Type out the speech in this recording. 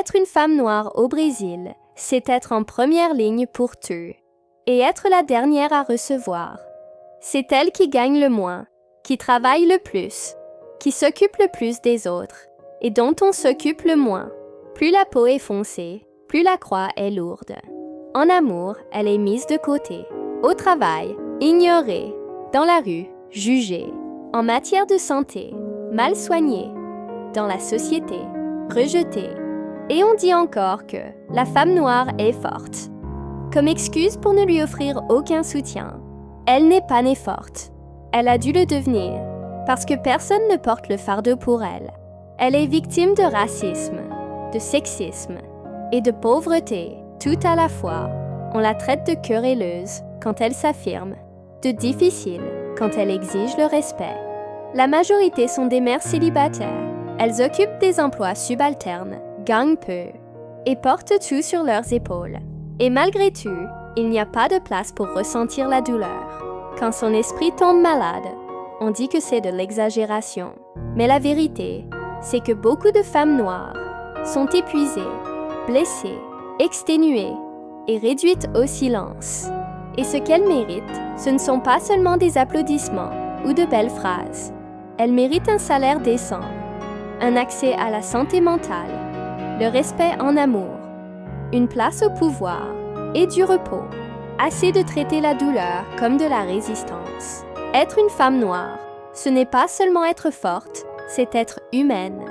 Être une femme noire au Brésil, c'est être en première ligne pour tout et être la dernière à recevoir. C'est elle qui gagne le moins, qui travaille le plus, qui s'occupe le plus des autres et dont on s'occupe le moins. Plus la peau est foncée, plus la croix est lourde. En amour, elle est mise de côté. Au travail, ignorée. Dans la rue, jugée. En matière de santé, mal soignée. Dans la société, rejetée. Et on dit encore que la femme noire est forte. Comme excuse pour ne lui offrir aucun soutien. Elle n'est pas née forte. Elle a dû le devenir, parce que personne ne porte le fardeau pour elle. Elle est victime de racisme, de sexisme et de pauvreté, tout à la fois. On la traite de querelleuse quand elle s'affirme, de difficile quand elle exige le respect. La majorité sont des mères célibataires. Elles occupent des emplois subalternes, gagnent peu et portent tout sur leurs épaules. Et malgré tout, il n'y a pas de place pour ressentir la douleur. Quand son esprit tombe malade, on dit que c'est de l'exagération. Mais la vérité, c'est que beaucoup de femmes noires sont épuisées, blessées, exténuées et réduites au silence. Et ce qu'elles méritent, ce ne sont pas seulement des applaudissements ou de belles phrases. Elles méritent un salaire décent, un accès à la santé mentale, le respect en amour, une place au pouvoir et du repos. Assez de traiter la douleur comme de la résistance. Être une femme noire, ce n'est pas seulement être forte, c'est être humaine.